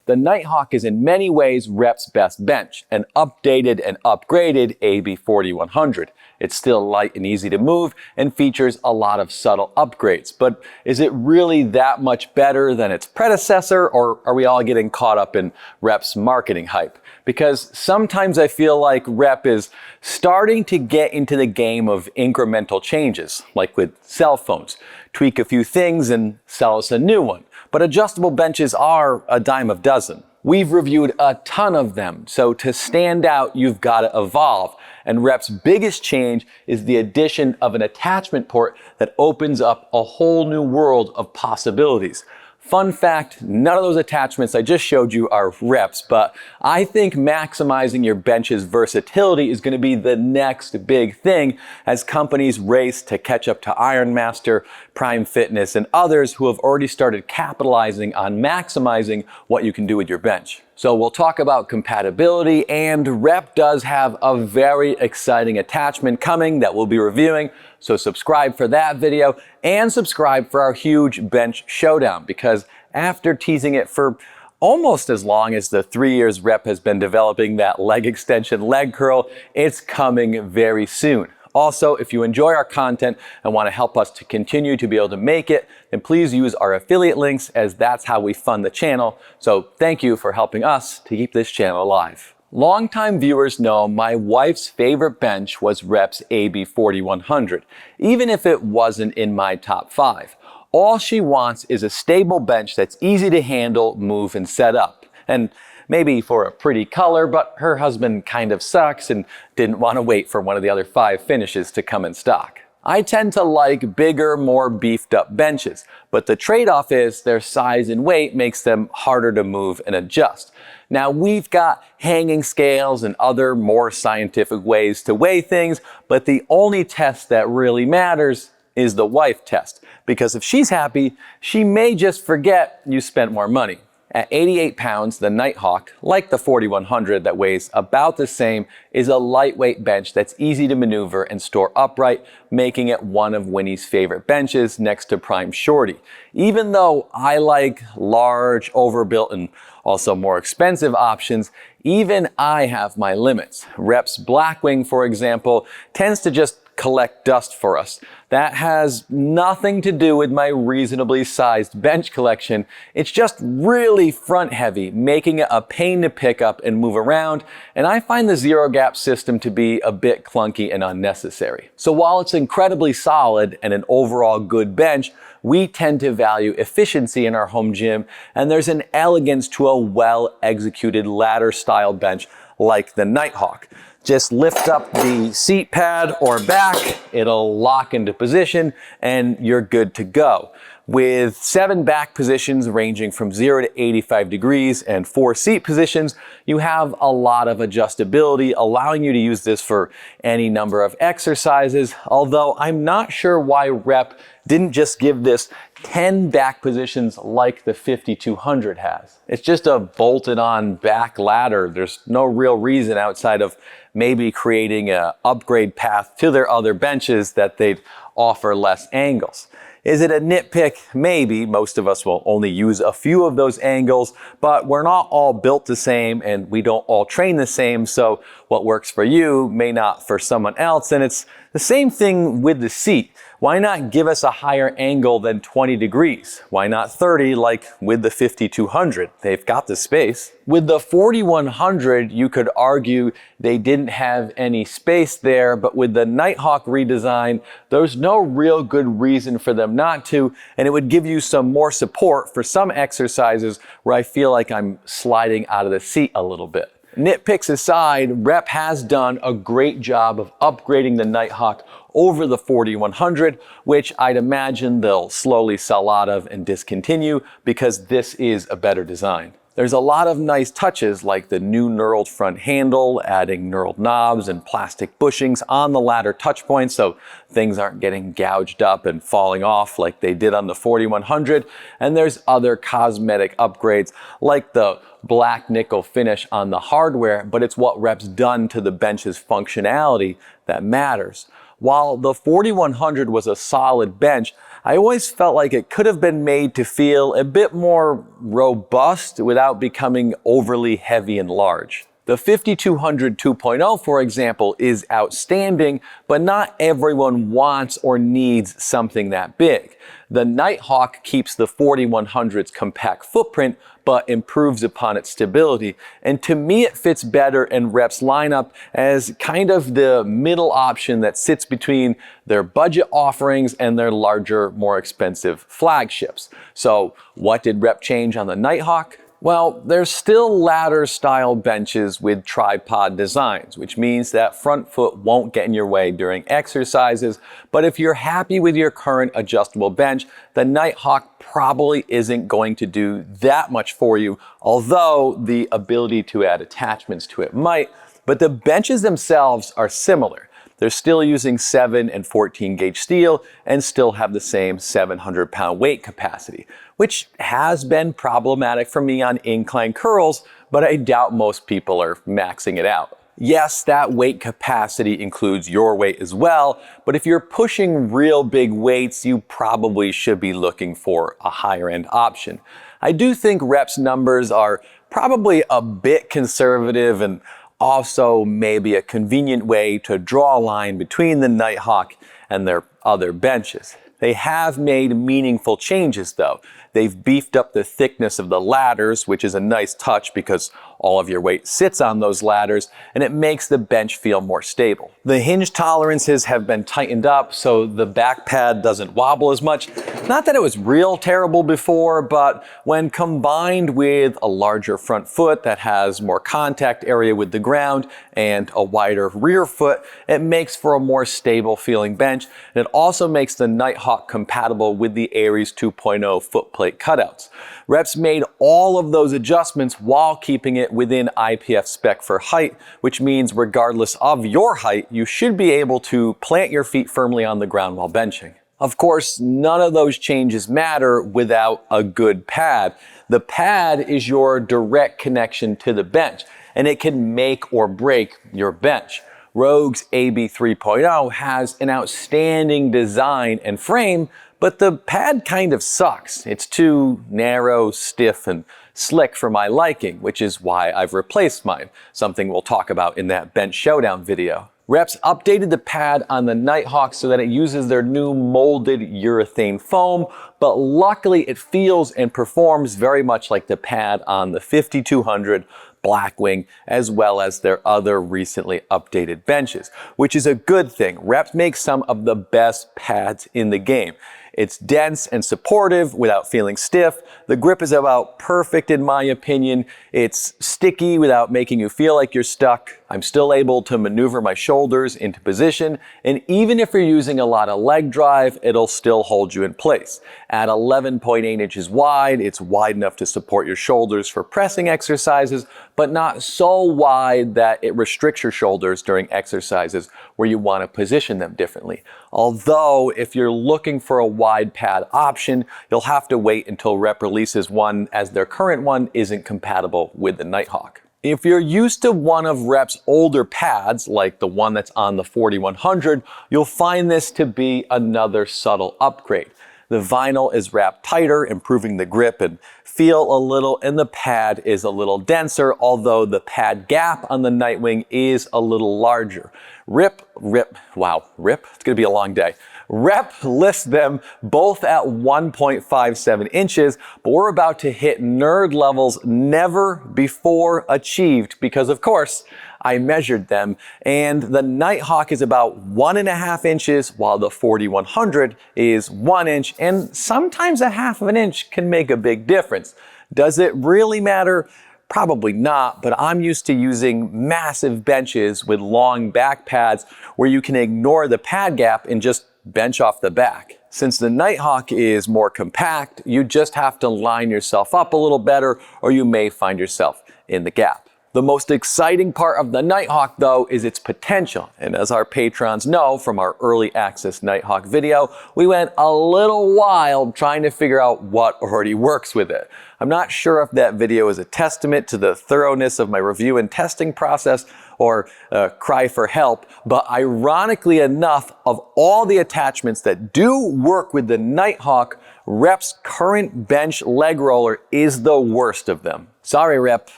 the Nighthawk is in many ways Rep's best bench, an updated and upgraded AB 4100. It's still light and easy to move and features a lot of subtle upgrades. But is it really that much better than its predecessor, or are we all getting caught up in Rep's marketing hype? Because sometimes I feel like Rep is starting to get into the game of incremental changes, like with cell phones. Tweak a few things and sell us a new one. But adjustable benches are a dime a dozen. We've reviewed a ton of them, so to stand out, you've got to evolve. And Rep's biggest change is the addition of an attachment port that opens up a whole new world of possibilities. Fun fact, none of those attachments I just showed you are Rep's, but I think maximizing your bench's versatility is going to be the next big thing as companies race to catch up to Ironmaster, Prime Fitness, and others who have already started capitalizing on maximizing what you can do with your bench. So we'll talk about compatibility, and Rep does have a very exciting attachment coming that we'll be reviewing. So subscribe for that video and subscribe for our huge bench showdown, because after teasing it for almost as long as the 3 years Rep has been developing that leg extension leg curl, it's coming very soon. Also, if you enjoy our content and want to help us to continue to be able to make it, then please use our affiliate links, as that's how we fund the channel. So thank you for helping us to keep this channel alive. Longtime viewers know my wife's favorite bench was Rep's AB 4100, even if it wasn't in my top 5. All she wants is a stable bench that's easy to handle, move, and set up. And maybe for a pretty color, but her husband kind of sucks and didn't want to wait for one of the other 5 finishes to come in stock. I tend to like bigger, more beefed up benches, but the trade-off is their size and weight makes them harder to move and adjust. Now, we've got hanging scales and other more scientific ways to weigh things, but the only test that really matters is the wife test, because if she's happy, she may just forget you spent more money. At 88 pounds, the Nighthawk, like the 4100 that weighs about the same, is a lightweight bench that's easy to maneuver and store upright, making it one of Winnie's favorite benches next to Prime Shorty. Even though I like large, overbuilt, and also more expensive options, even I have my limits. Rep's Blackwing, for example, tends to just collect dust for us. That has nothing to do with my reasonably sized bench collection. It's just really front heavy, making it a pain to pick up and move around, and I find the zero gap system to be a bit clunky and unnecessary. So while it's incredibly solid and an overall good bench, we tend to value efficiency in our home gym, and there's an elegance to a well-executed ladder-style bench like the Nighthawk. Just lift up the seat pad or back, it'll lock into position, and you're good to go. With 7 back positions ranging from 0 to 85 degrees and 4 seat positions, you have a lot of adjustability, allowing you to use this for any number of exercises, although I'm not sure why Rep didn't just give this 10 back positions like the 5200 has. It's just a bolted on back ladder. There's no real reason outside of maybe creating an upgrade path to their other benches that they'd offer less angles. Is it a nitpick? Maybe. Most of us will only use a few of those angles, but we're not all built the same and we don't all train the same, so what works for you may not for someone else. And it's the same thing with the seat. Why not give us a higher angle than 20 degrees? Why not 30 like with the 5200? They've got the space. With the 4100, you could argue they didn't have any space there, but with the Nighthawk redesign, there's no real good reason for them not to, and it would give you some more support for some exercises where I feel like I'm sliding out of the seat a little bit. Nitpicks aside, Rep has done a great job of upgrading the Nighthawk over the 4100, which I'd imagine they'll slowly sell out of and discontinue because this is a better design. There's a lot of nice touches like the new knurled front handle, adding knurled knobs and plastic bushings on the ladder touch points so things aren't getting gouged up and falling off like they did on the 4100. And there's other cosmetic upgrades like the black nickel finish on the hardware, but it's what Rep's done to the bench's functionality that matters. While the 4100 was a solid bench, I always felt like it could have been made to feel a bit more robust without becoming overly heavy and large. The 5200 2.0, for example, is outstanding, but not everyone wants or needs something that big. The Nighthawk keeps the 4100's compact footprint, but improves upon its stability. And to me, it fits better in Rep's lineup as kind of the middle option that sits between their budget offerings and their larger, more expensive flagships. So what did Rep change on the Nighthawk? Well, there's still ladder-style benches with tripod designs, which means that front foot won't get in your way during exercises. But if you're happy with your current adjustable bench, the Nighthawk probably isn't going to do that much for you, although the ability to add attachments to it might. But the benches themselves are similar. They're still using 7 and 14 gauge steel and still have the same 700-pound weight capacity, which has been problematic for me on incline curls, but I doubt most people are maxing it out. Yes, that weight capacity includes your weight as well, but if you're pushing real big weights, you probably should be looking for a higher end option. I do think Rep's numbers are probably a bit conservative and also maybe a convenient way to draw a line between the Nighthawk and their other benches. They have made meaningful changes though. They've beefed up the thickness of the ladders, which is a nice touch because all of your weight sits on those ladders, and it makes the bench feel more stable. The hinge tolerances have been tightened up so the back pad doesn't wobble as much. Not that it was real terrible before, but when combined with a larger front foot that has more contact area with the ground and a wider rear foot, it makes for a more stable feeling bench. And it also makes the Nighthawk compatible with the Aries 2.0 footplate cutouts. Rep's made all of those adjustments while keeping it within IPF spec for height, which means regardless of your height, you should be able to plant your feet firmly on the ground while benching. Of course, none of those changes matter without a good pad. The pad is your direct connection to the bench, and it can make or break your bench. Rogue's AB 3.0 has an outstanding design and frame, but the pad kind of sucks. It's too narrow, stiff, and slick for my liking, which is why I've replaced mine, something we'll talk about in that bench showdown video. Rep's updated the pad on the Nighthawk so that it uses their new molded urethane foam, but luckily it feels and performs very much like the pad on the 5200 Blackwing, as well as their other recently updated benches, which is a good thing. Rep makes some of the best pads in the game. It's dense and supportive without feeling stiff. The grip is about perfect in my opinion. It's sticky without making you feel like you're stuck. I'm still able to maneuver my shoulders into position, and even if you're using a lot of leg drive, it'll still hold you in place. At 11.8 inches wide, it's wide enough to support your shoulders for pressing exercises, but not so wide that it restricts your shoulders during exercises where you want to position them differently. Although, if you're looking for a wide pad option, you'll have to wait until Rep releases one, as their current one isn't compatible with the Nighthawk. If you're used to one of Rep's older pads, like the one that's on the 4100, you'll find this to be another subtle upgrade. The vinyl is wrapped tighter, improving the grip and feel a little, and the pad is a little denser, although the pad gap on the Nightwing is a little larger. Rep, it's gonna be a long day. Rep lists them both at 1.57 inches, but we're about to hit nerd levels never before achieved because, of course, I measured them, and the Nighthawk is about 1.5 inches, while the 4100 is 1 inch, and sometimes a half of an inch can make a big difference. Does it really matter? Probably not, but I'm used to using massive benches with long back pads where you can ignore the pad gap and just bench off the back. Since the Nighthawk is more compact, you just have to line yourself up a little better, or you may find yourself in the gap. The most exciting part of the Nighthawk, though, is its potential. And as our patrons know from our early access Nighthawk video, we went a little wild trying to figure out what already works with it. I'm not sure if that video is a testament to the thoroughness of my review and testing process or a cry for help, but ironically enough, of all the attachments that do work with the Nighthawk, Rep's current bench leg roller is the worst of them. Sorry, Rep,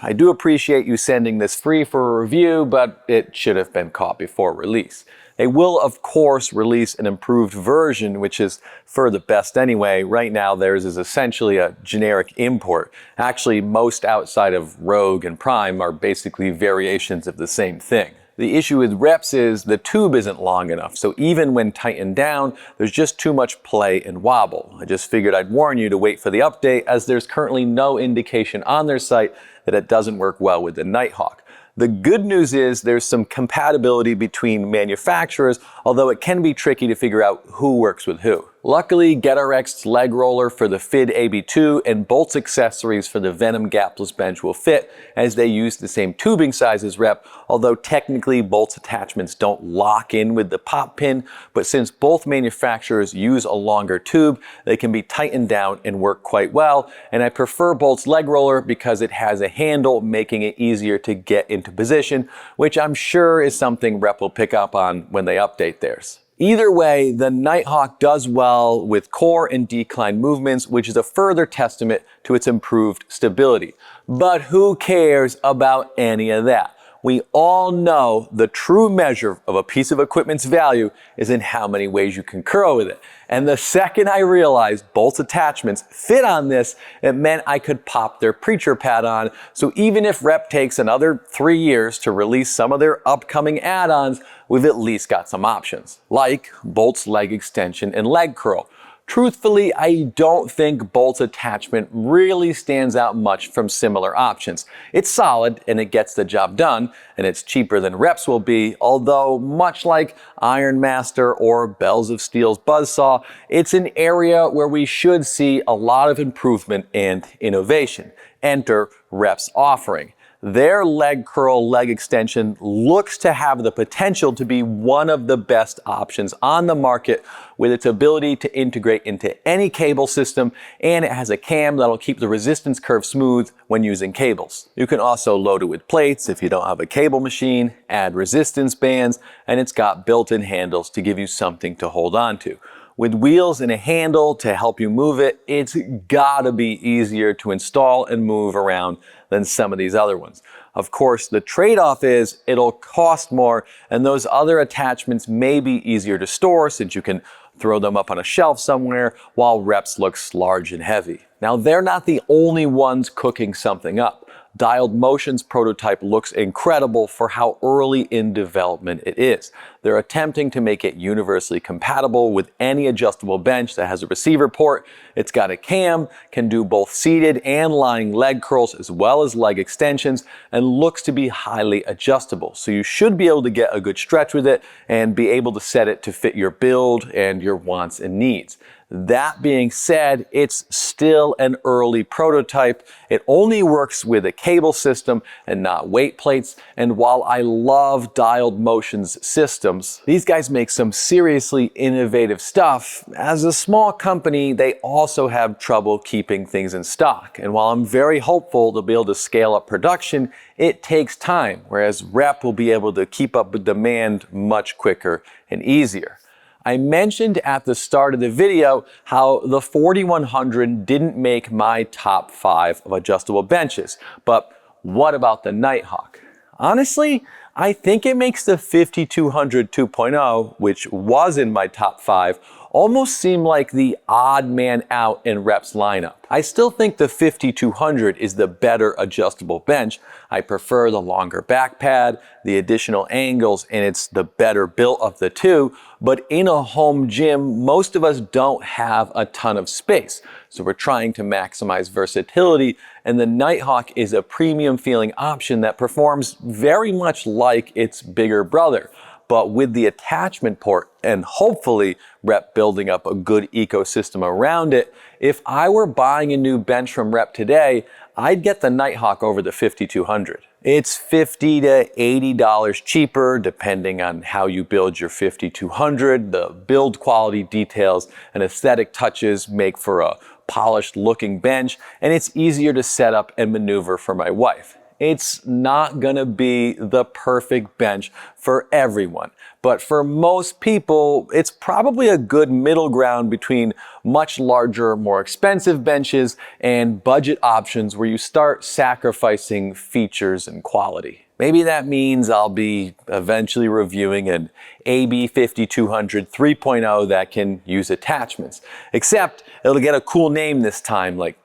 I do appreciate you sending this free for a review, but it should have been caught before release. They will, of course, release an improved version, which is for the best anyway. Right now, theirs is essentially a generic import. Actually, most outside of Rogue and Prime are basically variations of the same thing. The issue with Reps is the tube isn't long enough, so even when tightened down, there's just too much play and wobble. I just figured I'd warn you to wait for the update, as there's currently no indication on their site that it doesn't work well with the Nighthawk. The good news is there's some compatibility between manufacturers, although it can be tricky to figure out who works with who. Luckily, GetRx's leg roller for the FID AB2 and Bolt's accessories for the Venom gapless bench will fit, as they use the same tubing size as Rep, although technically Bolt's attachments don't lock in with the pop pin, but since both manufacturers use a longer tube, they can be tightened down and work quite well, and I prefer Bolt's leg roller because it has a handle, making it easier to get into position, which I'm sure is something Rep will pick up on when they update theirs. Either way, the Nighthawk does well with core and decline movements, which is a further testament to its improved stability. But who cares about any of that? We all know the true measure of a piece of equipment's value is in how many ways you can curl with it. And the second I realized Bolt's attachments fit on this, it meant I could pop their preacher pad on. So even if Rep takes another 3 years to release some of their upcoming add-ons, we've at least got some options, like Bolt's leg extension and leg curl. Truthfully, I don't think Bolt's attachment really stands out much from similar options. It's solid and it gets the job done, and it's cheaper than Rep's will be, although much like Ironmaster or Bells of Steel's Buzzsaw, it's an area where we should see a lot of improvement and innovation. Enter Rep's offering. Their leg curl leg extension looks to have the potential to be one of the best options on the market, with its ability to integrate into any cable system, and it has a cam that'll keep the resistance curve smooth when using cables. You can also load it with plates if you don't have a cable machine, add resistance bands, and it's got built-in handles to give you something to hold on to. With wheels and a handle to help you move it, it's gotta be easier to install and move around than some of these other ones. Of course, the trade-off is it'll cost more, and those other attachments may be easier to store since you can throw them up on a shelf somewhere, while Reps looks large and heavy. Now, they're not the only ones cooking something up. Dialed Motion's prototype looks incredible for how early in development it is. They're attempting to make it universally compatible with any adjustable bench that has a receiver port. It's got a cam, can do both seated and lying leg curls as well as leg extensions, and looks to be highly adjustable. So you should be able to get a good stretch with it and be able to set it to fit your build and your wants and needs. That being said, it's still an early prototype. It only works with a cable system and not weight plates. And while I love Dialed Motion's systems, these guys make some seriously innovative stuff. As a small company, they also have trouble keeping things in stock. And while I'm very hopeful they'll be able to scale up production, it takes time, whereas Rep will be able to keep up with demand much quicker and easier. I mentioned at the start of the video how the 4100 didn't make my top 5 of adjustable benches, but what about the Nighthawk? Honestly, I think it makes the 5200 2.0, which was in my top 5, almost seem like the odd man out in Rep's lineup. I still think the 5200 is the better adjustable bench. I prefer the longer back pad, the additional angles, and it's the better built of the two. But in a home gym, most of us don't have a ton of space. So we're trying to maximize versatility, and the Nighthawk is a premium feeling option that performs very much like its bigger brother. But with the attachment port and hopefully Rep building up a good ecosystem around it, if I were buying a new bench from Rep today, I'd get the Nighthawk over the 5200. It's $50 to $80 cheaper depending on how you build your 5200. The build quality details and aesthetic touches make for a polished looking bench, and it's easier to set up and maneuver for my wife. It's not gonna be the perfect bench for everyone, but for most people, it's probably a good middle ground between much larger, more expensive benches and budget options where you start sacrificing features and quality. Maybe that means I'll be eventually reviewing an AB 5200 3.0 that can use attachments, except it'll get a cool name this time, like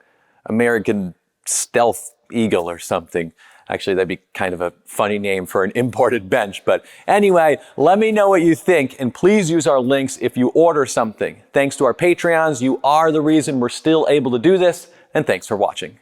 American Stealth Eagle or something. Actually, that'd be kind of a funny name for an imported bench. But anyway, let me know what you think, and please use our links if you order something. Thanks to our Patreons, you are the reason we're still able to do this, and thanks for watching.